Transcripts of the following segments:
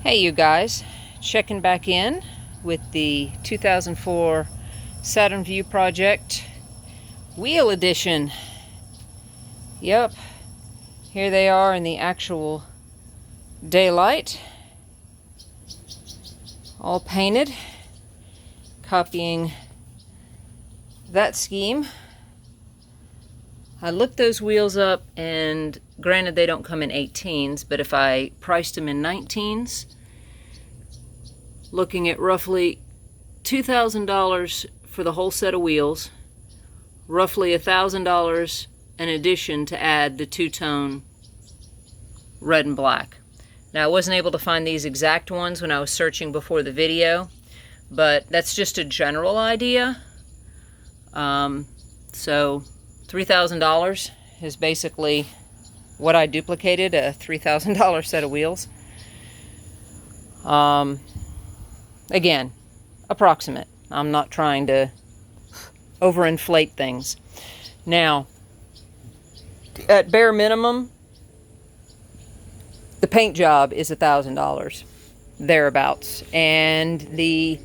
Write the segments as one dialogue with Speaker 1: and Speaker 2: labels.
Speaker 1: Hey you guys, checking back in with the 2004 Saturn VUE project wheel edition. Yep, here they are in the actual daylight, all painted, copying that scheme. I looked those wheels up, and granted they don't come in 18s, but if I priced them in 19s, looking at roughly $2,000 for the whole set of wheels, roughly $1,000 in addition to add the two-tone red and black. Now, I wasn't able to find these exact ones when I was searching before the video, but that's just a general idea. So $3,000 is basically what I duplicated, a $3,000 set of wheels. Again, approximate. I'm not trying to overinflate things. Now, at bare minimum, the paint job is $1,000, thereabouts, and the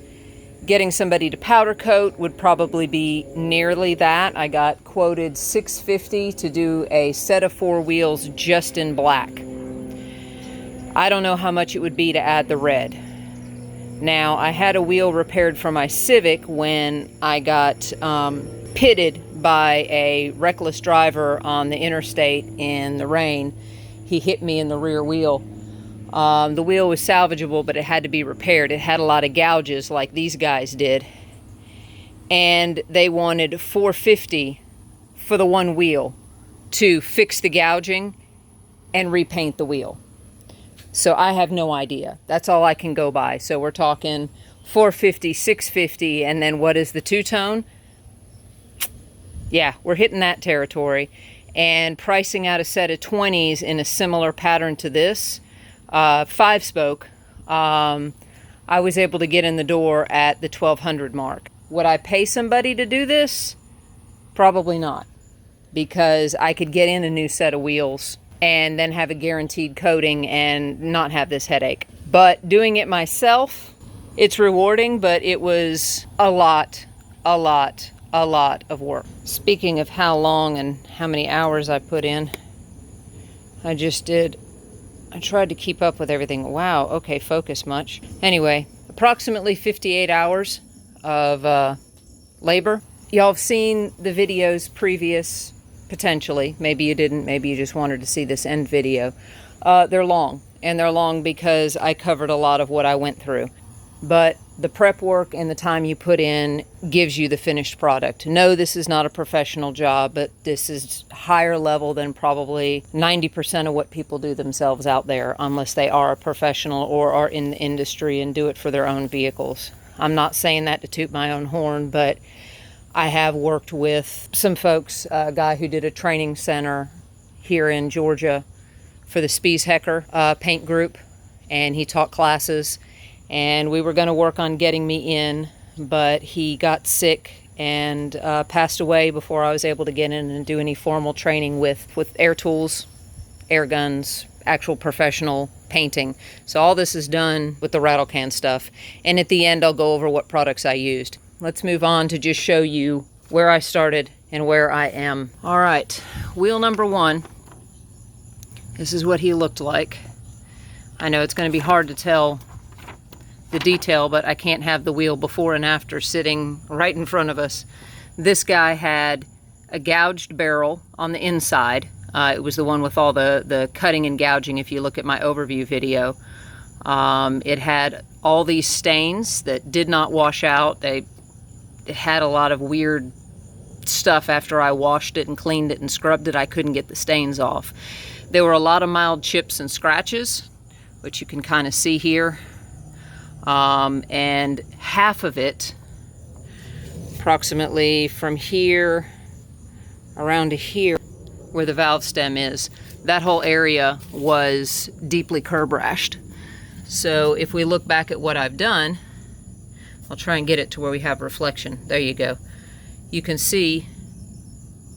Speaker 1: getting somebody to powder coat would probably be nearly that. I got quoted $650 to do a set of 4 wheels just in black. I don't know how much it would be to add the red. Now, I had a wheel repaired for my Civic when I got pitted by a reckless driver on the interstate in the rain. He hit me in the rear wheel. The wheel was salvageable, but it had to be repaired. It had a lot of gouges like these guys did. And they wanted $450 for the one wheel to fix the gouging and repaint the wheel. So I have no idea. That's all I can go by. So we're talking $450, $650, and then what is the two-tone? Yeah, we're hitting that territory. And pricing out a set of 20s in a similar pattern to this, 5-spoke, I was able to get in the door at the $1,200 mark. Would I pay somebody to do this? Probably not, because I could get in a new set of wheels and then have a guaranteed coating and not have this headache. But doing it myself, it's rewarding, but it was a lot of work. Speaking of how long and how many hours I put in, I tried to keep up with everything. Wow, okay, focus much. Anyway, approximately 58 hours of labor. Y'all have seen the videos previous, potentially. Maybe you didn't, maybe you just wanted to see this end video. They're long, and they're long because I covered a lot of what I went through. But the prep work and the time you put in gives you the finished product. No, this is not a professional job, but this is higher level than probably 90% of what people do themselves out there, unless they are a professional or are in the industry and do it for their own vehicles. I'm not saying that to toot my own horn, but I have worked with some folks, a guy who did a training center here in Georgia for the Spies Hecker paint group, and he taught classes. And we were going to work on getting me in, but he got sick and passed away before I was able to get in and do any formal training with air tools, air guns, actual professional painting. So all this is done with the rattle can stuff. And at the end, I'll go over what products I used. Let's move on to just show you where I started and where I am. All right, wheel number 1. This is what he looked like. I know it's going to be hard to tell the detail, but I can't have the wheel before and after sitting right in front of us. This guy had a gouged barrel on the inside. It was the one with all the cutting and gouging if you look at my overview video. It had all these stains that did not wash out. It had a lot of weird stuff after I washed it and cleaned it and scrubbed it. I couldn't get the stains off. There were a lot of mild chips and scratches, which you can kind of see here. And half of it, approximately from here around to here where the valve stem is, that whole area was deeply curb rashed. So if we look back at what I've done, I'll try and get it to where we have reflection. There you go. You can see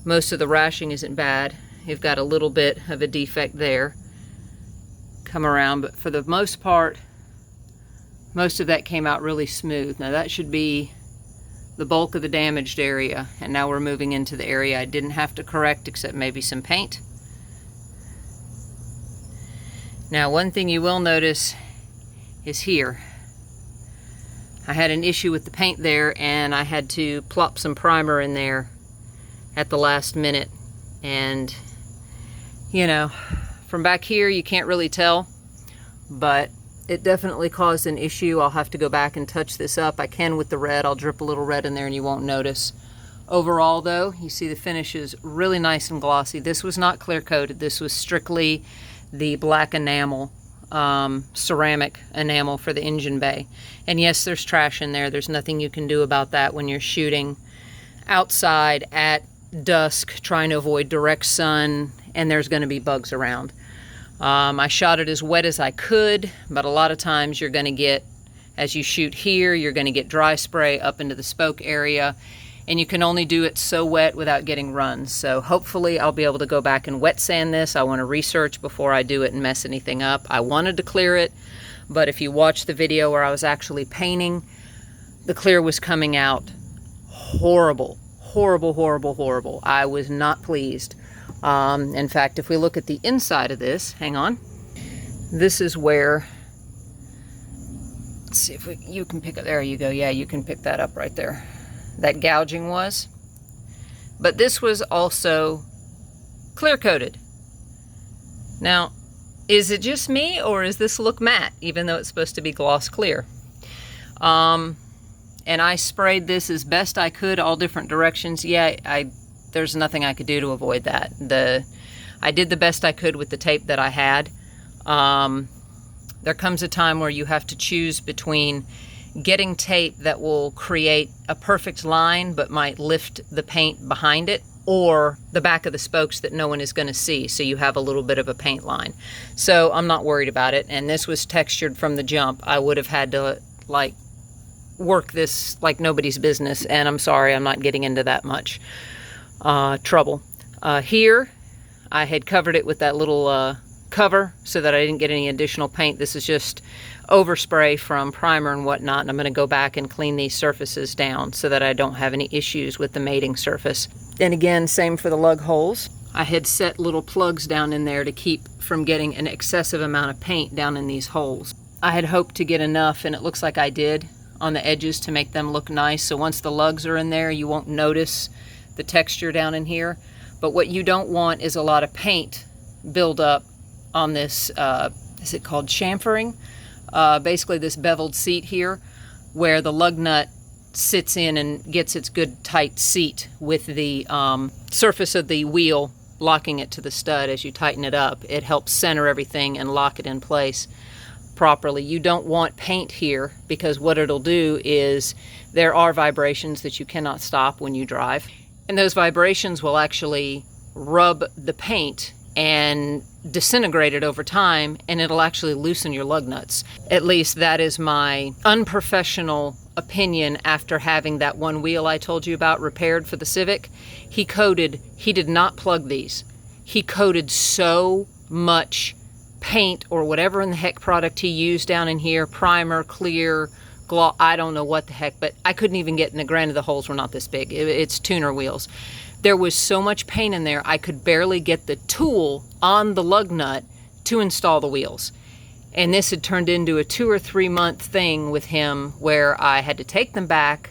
Speaker 1: most of the rashing isn't bad. You've got a little bit of a defect there. Come around, but for the most part, most of that came out really smooth. Now that should be the bulk of the damaged area, and now we're moving into the area I didn't have to correct except maybe some paint. Now one thing you will notice is here. I had an issue with the paint there, and I had to plop some primer in there at the last minute. And you know, from back here you can't really tell, but it definitely caused an issue. I'll have to go back and touch this up. I can with the red. I'll drip a little red in there and you won't notice. Overall though, you see the finish is really nice and glossy. This was not clear coated. This was strictly the black enamel, ceramic enamel for the engine bay. And yes, there's trash in there. There's nothing you can do about that when you're shooting outside at dusk, trying to avoid direct sun, and there's going to be bugs around. I shot it as wet as I could, but a lot of times you're going to get, as you shoot here, you're going to get dry spray up into the spoke area, and you can only do it so wet without getting runs. So hopefully I'll be able to go back and wet sand this. I want to research before I do it and mess anything up. I wanted to clear it, but if you watch the video where I was actually painting, the clear was coming out horrible. Horrible, horrible, horrible. I was not pleased. In fact, if we look at the inside of this, hang on, this is where, let's see if you can pick it, there you go, yeah, you can pick that up right there. That gouging was. But this was also clear coated. Now, is it just me, or does this look matte, even though it's supposed to be gloss clear? And I sprayed this as best I could, all different directions. Yeah, there's nothing I could do to avoid that. I did the best I could with the tape that I had. There comes a time where you have to choose between getting tape that will create a perfect line but might lift the paint behind it, or the back of the spokes that no one is going to see, so you have a little bit of a paint line. So I'm not worried about it, and this was textured from the jump. I would have had to like work this like nobody's business, and I'm sorry, I'm not getting into that much trouble. Here I had covered it with that little cover so that I didn't get any additional paint. This is just overspray from primer and whatnot, and I'm going to go back and clean these surfaces down so that I don't have any issues with the mating surface. And again, same for the lug holes. I had set little plugs down in there to keep from getting an excessive amount of paint down in these holes. I had hoped to get enough, and it looks like I did, on the edges to make them look nice. So once the lugs are in there, you won't notice the texture down in here. But what you don't want is a lot of paint build up on this, is it called chamfering? Basically this beveled seat here, where the lug nut sits in and gets its good tight seat with the surface of the wheel locking it to the stud. As you tighten it up, it helps center everything and lock it in place properly. You don't want paint here, because what it'll do is there are vibrations that you cannot stop when you drive, and those vibrations will actually rub the paint and disintegrate it over time, and it'll actually loosen your lug nuts. At least that is my unprofessional opinion after having that one wheel I told you about repaired for the Civic. He did not plug these. He coated so much paint or whatever in the heck product he used down in here, primer, clear, gloss, I don't know what the heck, but I couldn't even get in the, granted the holes were not this big, it's tuner wheels. There was so much paint in there, I could barely get the tool on the lug nut to install the wheels. And this had turned into a 2 or 3 month thing with him, where I had to take them back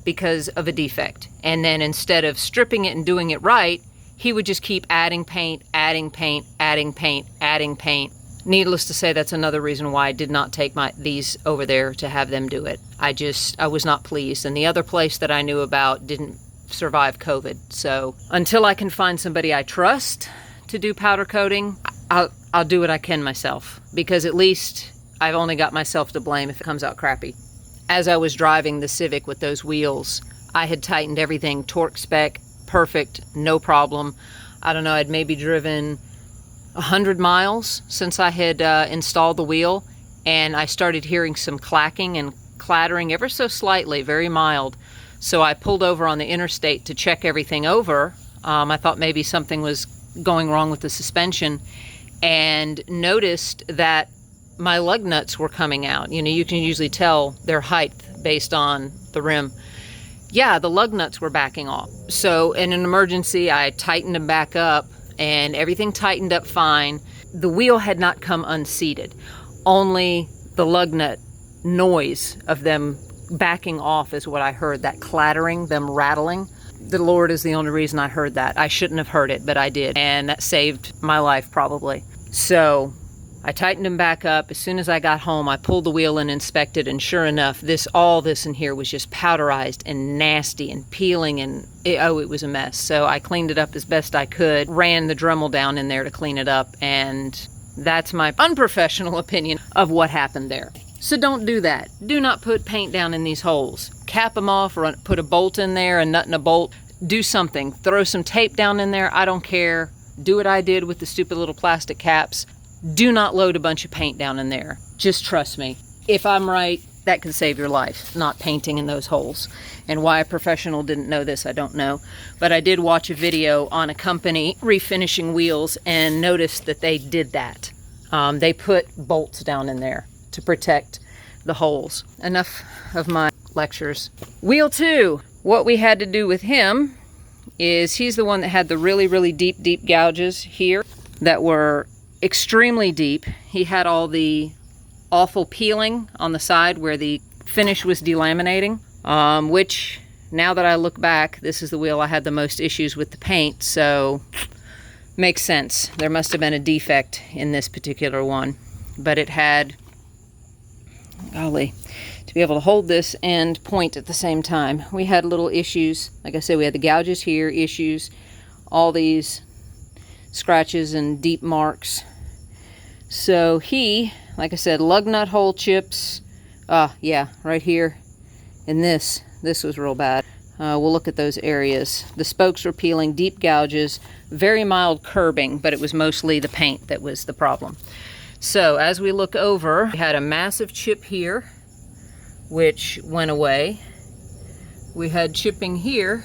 Speaker 1: because of a defect. And then instead of stripping it and doing it right, he would just keep adding paint, adding paint, adding paint, adding paint. Needless to say, that's another reason why I did not take these over there to have them do it. I was not pleased. And the other place that I knew about didn't survive COVID. So until I can find somebody I trust to do powder coating, I'll do what I can myself, because at least I've only got myself to blame if it comes out crappy. As I was driving the Civic with those wheels, I had tightened everything, torque spec, perfect, no problem. I don't know, I'd maybe driven 100 miles since I had installed the wheel, and I started hearing some clacking and clattering ever so slightly, very mild. So I pulled over on the interstate to check everything over. I thought maybe something was going wrong with the suspension, and noticed that my lug nuts were coming out. You know, you can usually tell their height based on the rim. Yeah, the lug nuts were backing off. So in an emergency, I tightened them back up and everything tightened up fine. The wheel had not come unseated. Only the lug nut noise of them backing off is what I heard, that clattering, them rattling. The Lord is the only reason I heard that. I shouldn't have heard it, but I did. And that saved my life probably. So I tightened them back up. As soon as I got home, I pulled the wheel and inspected, and sure enough, all this in here was just powderized and nasty and peeling, and it was a mess. So I cleaned it up as best I could, ran the Dremel down in there to clean it up, and that's my unprofessional opinion of what happened there. So don't do that. Do not put paint down in these holes. Cap them off or put a bolt in there, a nut and a bolt. Do something. Throw some tape down in there. I don't care. Do what I did with the stupid little plastic caps. Do not load a bunch of paint down in there. Just trust me. If I'm right, that could save your life, not painting in those holes. And why a professional didn't know this, I don't know. But I did watch a video on a company refinishing wheels and noticed that they did that. They put bolts down in there to protect the holes. Enough of my lectures. Wheel 2. What we had to do with him is he's the one that had the really, really deep gouges here that were extremely deep. He had all the awful peeling on the side where the finish was delaminating, which now that I look back, this is the wheel I had the most issues with the paint, so makes sense. There must have been a defect in this particular one, but it had, golly, to be able to hold this and point at the same time. We had little issues. Like I said, we had the gouges here, issues, all these scratches and deep marks. So he, like I said, lug nut hole chips. Yeah, right here. And this was real bad. We'll look at those areas. The spokes were peeling, deep gouges, very mild curbing, but it was mostly the paint that was the problem. So as we look over, we had a massive chip here, which went away. We had chipping here,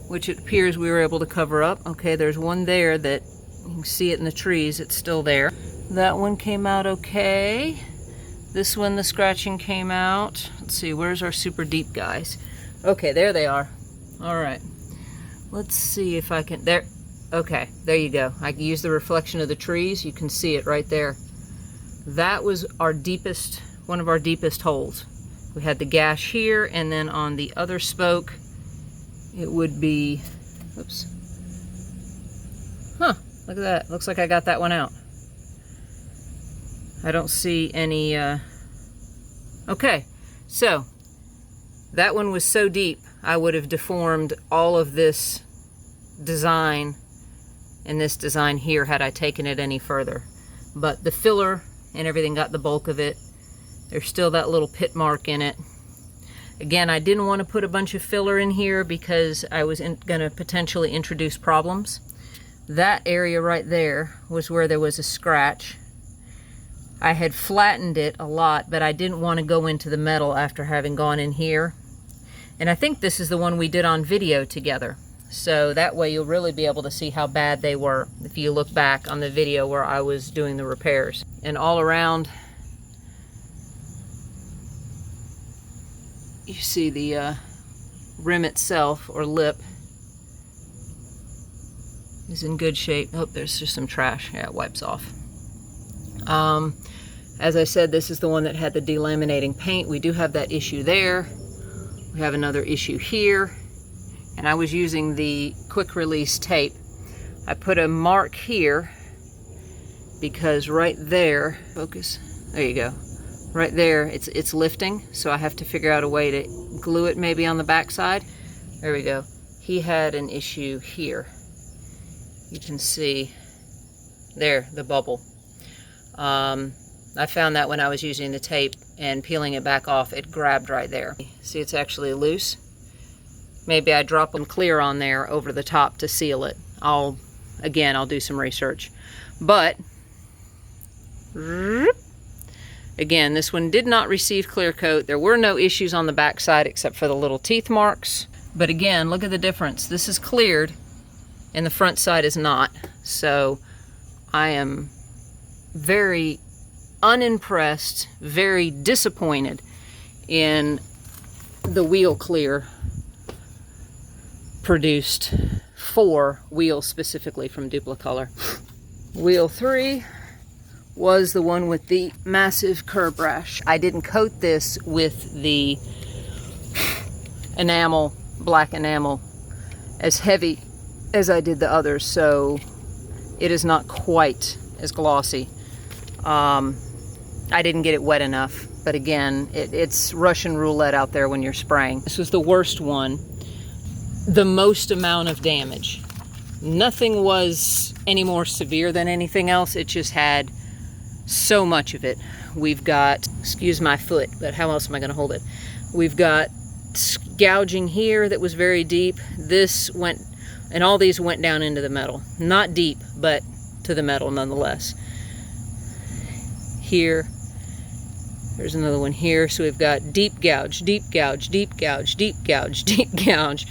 Speaker 1: which it appears we were able to cover up. Okay, there's one there that you can see it in the trees, it's still there. That one came out okay. This one, the scratching came out. Let's see, where's our super deep guys? Okay, there they are. All right, let's see if I can, there. Okay, there you go. I can use the reflection of the trees. You can see it right there. That was our deepest, one of our deepest holes. We had the gash here, and then on the other spoke, it would be, oops. Huh, look at that. Looks like I got that one out. I don't see any, okay. So, that one was so deep, I would have deformed all of this design and this design here had I taken it any further. But the filler and everything got the bulk of it. There's still that little pit mark in it. Again, I didn't want to put a bunch of filler in here because I was going to potentially introduce problems. That area right there was where there was a scratch. I had flattened it a lot, but I didn't want to go into the metal after having gone in here. And I think this is the one we did on video together. So that way you'll really be able to see how bad they were if you look back on the video where I was doing the repairs. And all around, you see the rim itself, or lip, is in good shape. Oh, there's just some trash. Yeah, it wipes off. As I said, this is the one that had the delaminating paint. We do have that issue there. We have another issue here. And I was using the quick release tape. I put a mark here because right there, focus, there you go. Right there, it's lifting, so I have to figure out a way to glue it maybe on the back side. There we go. He had an issue here. You can see there, the bubble. I found that when I was using the tape and peeling it back off, it grabbed right there. See, it's actually loose. Maybe I drop them clear on there over the top to seal it. I'll do some research. But, again, this one did not receive clear coat. There were no issues on the back side except for the little teeth marks. But again, look at the difference. This is cleared and the front side is not. So I am very unimpressed, very disappointed in the wheel clear produced for wheels specifically from Duplicolor. Wheel 3 was the one with the massive curb rash. I didn't coat this with the enamel, black enamel, as heavy as I did the others, so it is not quite as glossy. I didn't get it wet enough, but again, it's Russian roulette out there when you're spraying. This was the worst one. The most amount of damage. Nothing was any more severe than anything else. It just had so much of it. We've got, excuse my foot, but how else am I going to hold it? We've got gouging here that was very deep. This went, and all these went down into the metal. Not deep, but to the metal nonetheless. Here, there's another one here. So we've got deep gouge, deep gouge, deep gouge, deep gouge, deep gouge,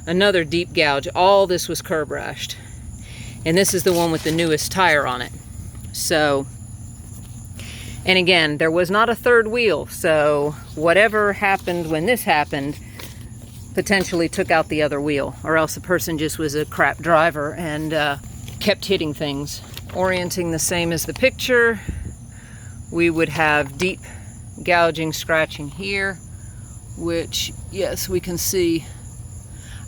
Speaker 1: another deep gouge. All this was curb rashed. And this is the one with the newest tire on it. So, and again, there was not a third wheel, so whatever happened when this happened potentially took out the other wheel, or else the person just was a crap driver and kept hitting things. Orienting the same as the picture, we would have deep gouging, scratching here, which, yes, we can see.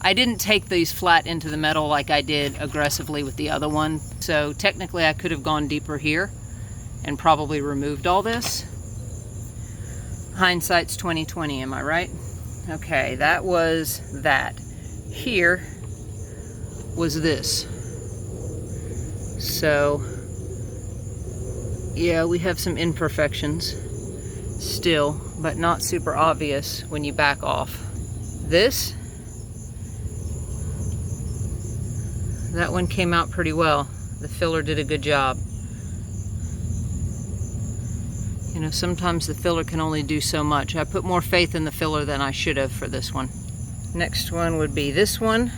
Speaker 1: I didn't take these flat into the metal like I did aggressively with the other one, so technically I could have gone deeper here and probably removed all this. Hindsight's 20/20, am I right? Okay, that was that. Here was this. So, yeah, we have some imperfections still, but not super obvious when you back off. This, that one came out pretty well. The filler did a good job. You know, sometimes the filler can only do so much. I put more faith in the filler than I should have for this one. Next one would be this one.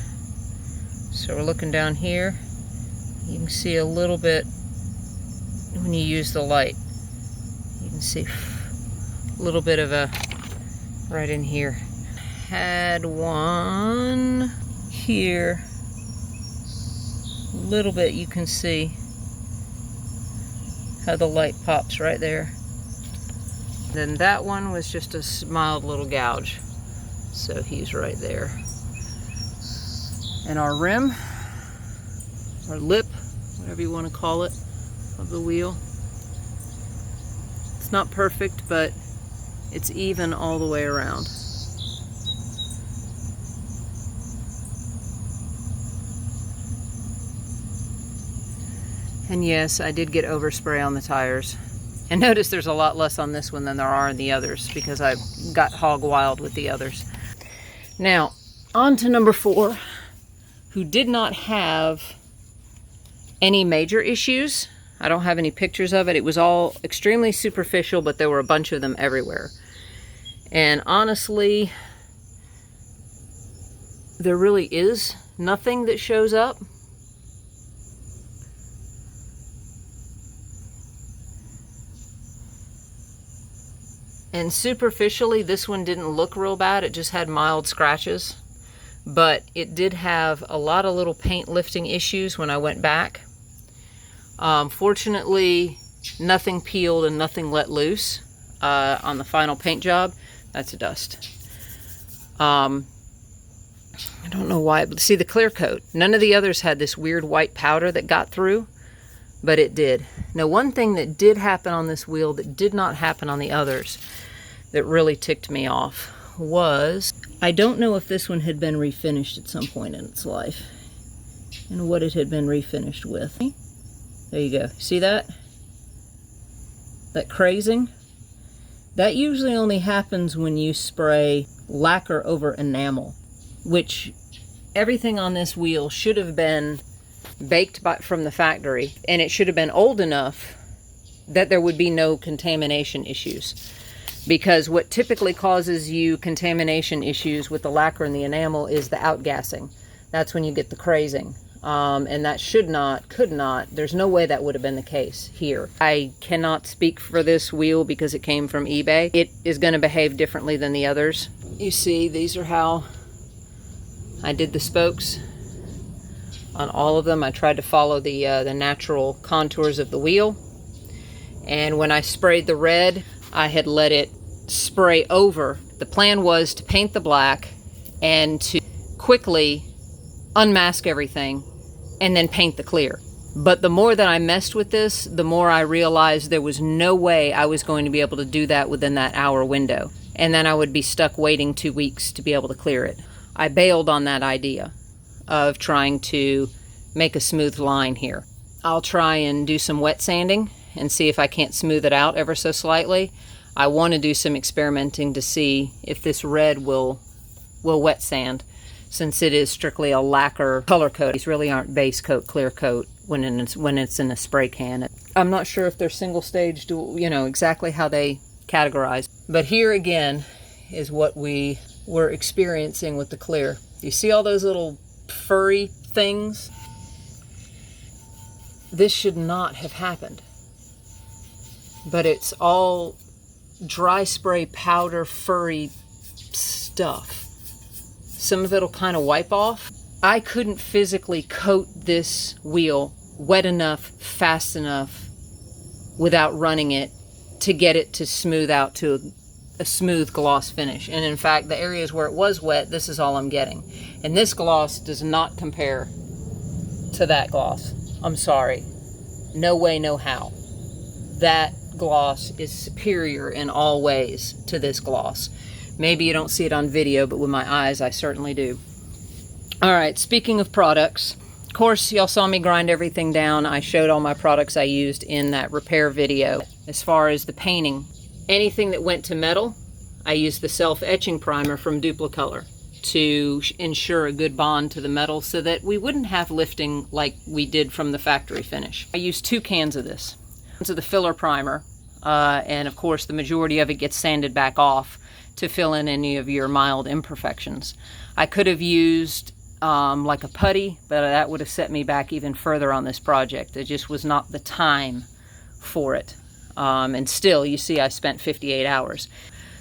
Speaker 1: So we're looking down here. You can see a little bit when you use the light. You can see a little bit of a right in here. Had one here. A little bit you can see how the light pops right there. Then that one was just a mild little gouge. So he's right there. And our rim, or lip, whatever you want to call it, of the wheel. It's not perfect, but it's even all the way around. And yes, I did get overspray on the tires. And notice there's a lot less on this one than there are in the others because I got hog wild with the others. Now, on to number 4, who did not have any major issues. I don't have any pictures of it. It was all extremely superficial, but there were a bunch of them everywhere. And honestly, there really is nothing that shows up. And superficially, this one didn't look real bad. It just had mild scratches. But it did have a lot of little paint lifting issues when I went back. Fortunately, nothing peeled and nothing let loose on the final paint job. That's a dust. I don't know why. But see the clear coat. None of the others had this weird white powder that got through, but it did. Now, one thing that did happen on this wheel that did not happen on the others that really ticked me off was, I don't know if this one had been refinished at some point in its life and what it had been refinished with. There you go. See that? That crazing? That usually only happens when you spray lacquer over enamel, which everything on this wheel should have been baked from the factory, and it should have been old enough that there would be no contamination issues. Because what typically causes you contamination issues with the lacquer and the enamel is the outgassing. That's when you get the crazing. and that could not, there's no way that would have been the case here. I cannot speak for this wheel because it came from eBay. It is going to behave differently than the others. You see, these are how I did the spokes on all of them. I tried to follow the natural contours of the wheel. And when I sprayed the red, I had let it spray over. The plan was to paint the black and to quickly unmask everything and then paint the clear. But the more that I messed with this, the more I realized there was no way I was going to be able to do that within that hour window. And then I would be stuck waiting 2 weeks to be able to clear it. I bailed on that idea of trying to make a smooth line here. I'll try and do some wet sanding and see if I can't smooth it out ever so slightly. I want to do some experimenting to see if this red will wet sand, since it is strictly a lacquer color coat. These really aren't base coat, clear coat when it's in a spray can. I'm not sure if they're single stage, exactly how they categorize. But here again is what we were experiencing with the clear. You see all those little furry things? This should not have happened. But it's all dry spray powder furry stuff. Some of it'll kind of wipe off. I couldn't physically coat this wheel wet enough, fast enough, without running it to get it to smooth out to a smooth gloss finish. And in fact, the areas where it was wet, this is all I'm getting. And this gloss does not compare to that gloss. I'm sorry. No way, no how. That gloss is superior in all ways to this gloss. Maybe you don't see it on video, but with my eyes, I certainly do. All right, speaking of products, of course, y'all saw me grind everything down. I showed all my products I used in that repair video. As far as the painting, anything that went to metal, I used the self-etching primer from Duplicolor to ensure a good bond to the metal so that we wouldn't have lifting like we did from the factory finish. I used 2 cans of this. Cans of the filler primer, and of course the majority of it gets sanded back off to fill in any of your mild imperfections. I could have used like a putty, but that would have set me back even further on this project. It just was not the time for it. And still, you see I spent 58 hours.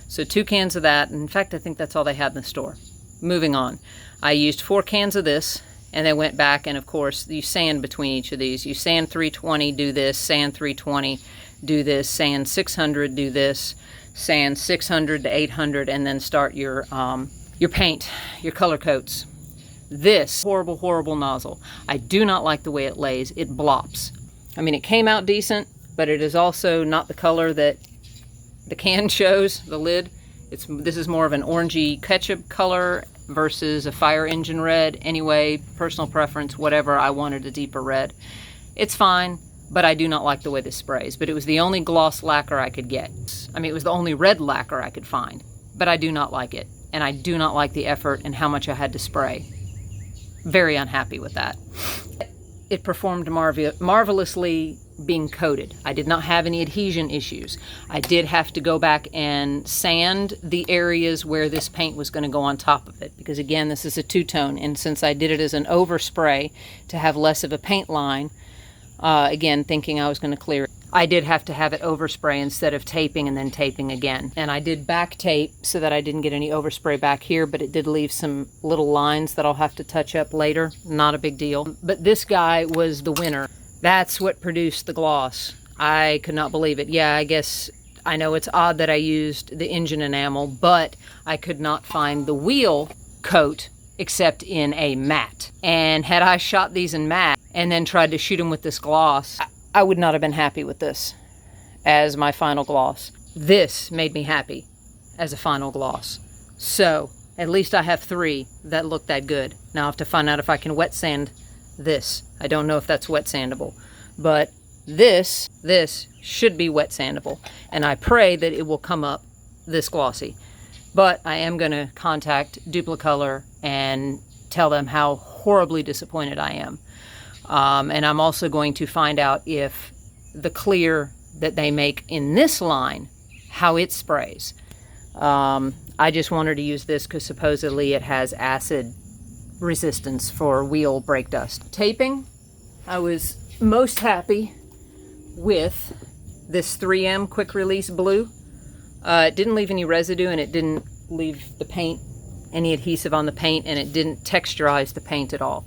Speaker 1: So 2 cans of that. In fact, I think that's all they had in the store. Moving on. I used 4 cans of this, and then went back, and of course, you sand between each of these. You sand 320, do this, sand 320, do this, sand 600, do this, sand 600 to 800, and then start your paint, your color coats. This horrible, horrible nozzle. I do not like the way it lays. It blops. I mean, it came out decent, but it is also not the color that the can shows, the lid. This is more of an orangey ketchup color versus a fire engine red. Anyway, personal preference, whatever, I wanted a deeper red. It's fine, but I do not like the way this sprays. But it was the only gloss lacquer I could get. I mean, it was the only red lacquer I could find, but I do not like it. And I do not like the effort and how much I had to spray. Very unhappy with that. It performed marvelously being coated. I did not have any adhesion issues. I did have to go back and sand the areas where this paint was going to go on top of it, because again, this is a 2-tone, and since I did it as an overspray to have less of a paint line, again, thinking I was going to clear it, I did have to have it overspray instead of taping and then taping again. And I did back tape so that I didn't get any overspray back here, but it did leave some little lines that I'll have to touch up later. Not a big deal. But this guy was the winner. That's what produced the gloss. I could not believe it. Yeah, I guess I know it's odd that I used the engine enamel, but I could not find the wheel coat except in a matte. And had I shot these in matte and then tried to shoot them with this gloss, I would not have been happy with this as my final gloss. This made me happy as a final gloss. So at least I have 3 that look that good. Now I have to find out if I can wet sand this. I don't know if that's wet sandable, but this should be wet sandable. And I pray that it will come up this glossy. But I am going to contact Duplicolor and tell them how horribly disappointed I am. And I'm also going to find out if the clear that they make in this line, how it sprays. I just wanted to use this because supposedly it has acid resistance for wheel brake dust. Taping, I was most happy with this 3M quick release blue. It didn't leave any residue, and it didn't leave the paint, any adhesive on the paint, and it didn't texturize the paint at all.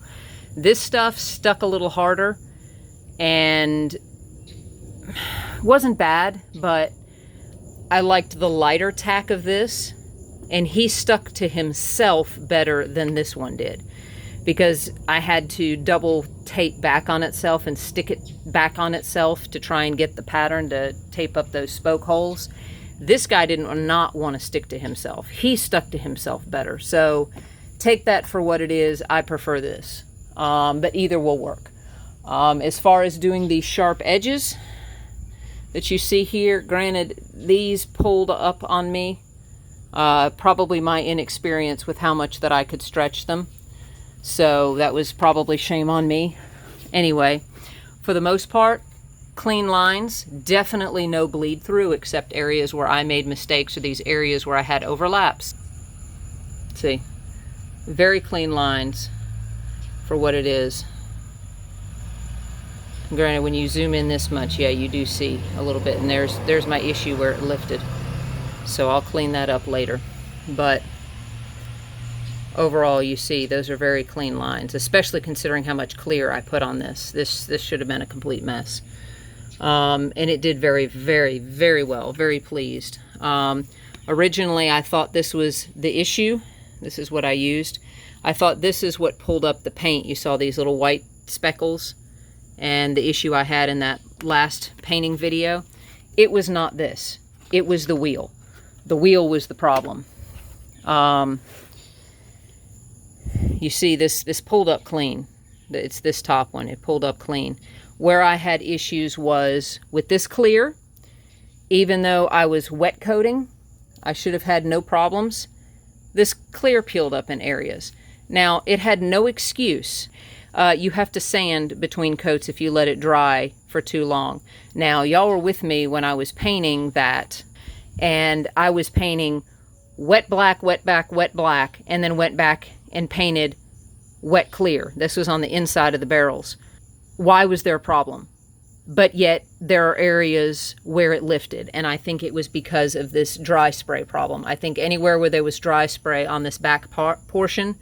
Speaker 1: This stuff stuck a little harder and wasn't bad, but I liked the lighter tack of this, and he stuck to himself better than this one did, because I had to double tape back on itself and stick it back on itself to try and get the pattern to tape up those spoke holes. This guy did not want to stick to himself. He stuck to himself better. So take that for what it is. I prefer this, but either will work. As far as doing these sharp edges that you see here, granted, these pulled up on me. Probably my inexperience with how much that I could stretch them. So that was probably shame on me. Anyway, for the most part, clean lines, definitely no bleed through except areas where I made mistakes or these areas where I had overlaps. See, very clean lines for what it is. Granted, when you zoom in this much, yeah, you do see a little bit, and there's my issue where it lifted. So I'll clean that up later. But overall, you see those are very clean lines, especially considering how much clear I put on this. This should have been a complete mess. And it did very, very, very well. Very pleased. Originally, I thought this was the issue. This is what I used. I thought this is what pulled up the paint. You saw these little white speckles, and the issue I had in that last painting video. It was not this. It was the wheel. The wheel was the problem. You see this pulled up clean. It's this top one. It pulled up clean. Where I had issues was with this clear. Even though I was wet coating, I should have had no problems. This clear peeled up in areas. Now, it had no excuse. You have to sand between coats if you let it dry for too long. Now, y'all were with me when I was painting that, and I was painting wet black, and then went back and painted wet clear. This was on the inside of the barrels. Why was there a problem? But yet there are areas where it lifted, and I think it was because of this dry spray problem. I think anywhere where there was dry spray on this back portion,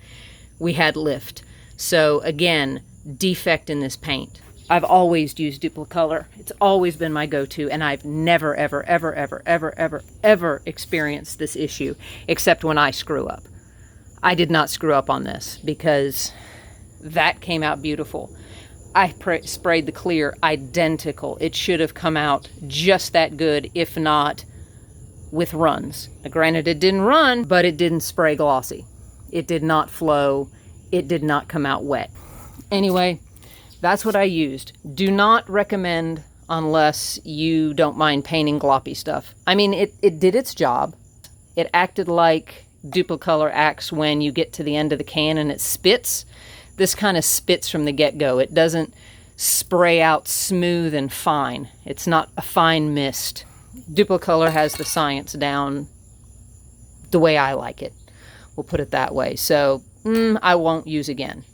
Speaker 1: we had lift. So again, defect in this paint. I've always used Duplicolor. It's always been my go-to, and I've never, ever experienced this issue, except when I screw up. I did not screw up on this because that came out beautiful. I sprayed the clear identical. It should have come out just that good, if not with runs. Now, granted, it didn't run, but it didn't spray glossy. It did not flow. It did not come out wet. Anyway, that's what I used. Do not recommend unless you don't mind painting gloppy stuff. I mean, it did its job. It acted like Duplicolor acts when you get to the end of the can and it spits. This kind of spits from the get-go. It doesn't spray out smooth and fine. It's not a fine mist. Duplicolor has the science down the way I like it. We'll put it that way. So, I won't use again.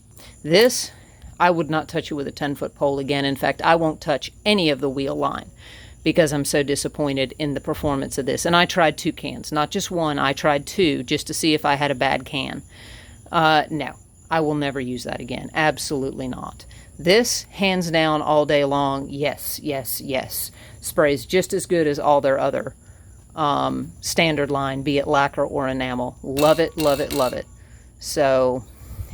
Speaker 1: This, I would not touch it with a 10-foot pole again. In fact, I won't touch any of the wheel line because I'm so disappointed in the performance of this. And I tried 2 cans, not just one. I tried 2 just to see if I had a bad can. No. I will never use that again. Absolutely not. This, hands down, all day long, yes. Sprays just as good as all their other standard line, be it lacquer or enamel. Love it. So,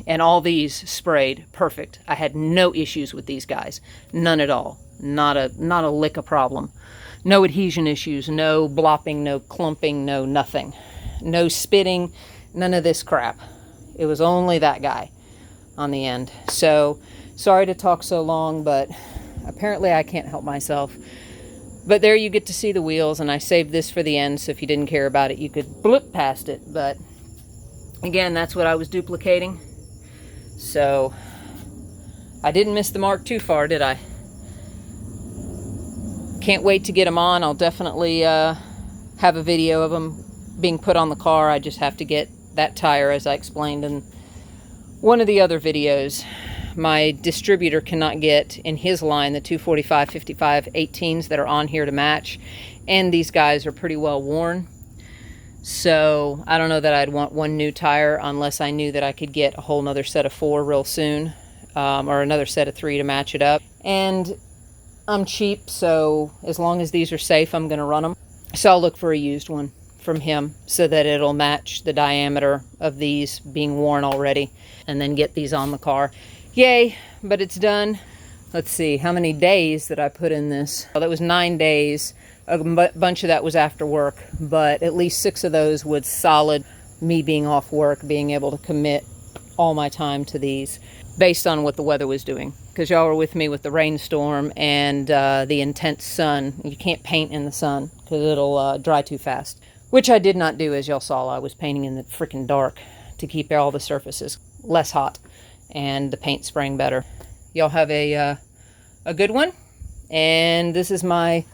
Speaker 1: and all these sprayed perfect. I had no issues with these guys. None at all. Not a lick of problem. No adhesion issues, no blopping, no clumping, no nothing. No spitting, none of this crap. It was only that guy on the end. So, sorry to talk so long, but apparently I can't help myself. But there you get to see the wheels, and I saved this for the end, so if you didn't care about it, you could blip past it. But, again, that's what I was duplicating. So, I didn't miss the mark too far, did I? Can't wait to get them on. I'll definitely have a video of them being put on the car. I just have to get that tire, as I explained in One of the other videos, my distributor cannot get in his line the 245, 55, 18s that are on here to match, and these guys are pretty well worn. So I don't know that I'd want one new tire unless I knew that I could get a whole nother set of 4 real soon, or another set of 3 to match it up. And I'm cheap, so as long as these are safe, I'm going to run them. So I'll look for a used one from him so that it'll match the diameter of these being worn already, and then get these on the car. Yay, but it's done. Let's see, how many days that I put in this? Well, that was 9 days. A bunch of that was after work, but at least 6 of those was solid, me being off work, being able to commit all my time to these based on what the weather was doing. Because y'all were with me with the rainstorm and the intense sun. You can't paint in the sun because it'll dry too fast. Which I did not do, as y'all saw. I was painting in the freaking dark to keep all the surfaces less hot and the paint spraying better. Y'all have a good one. And this is my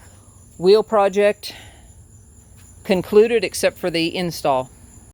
Speaker 1: wheel project concluded, except for the install.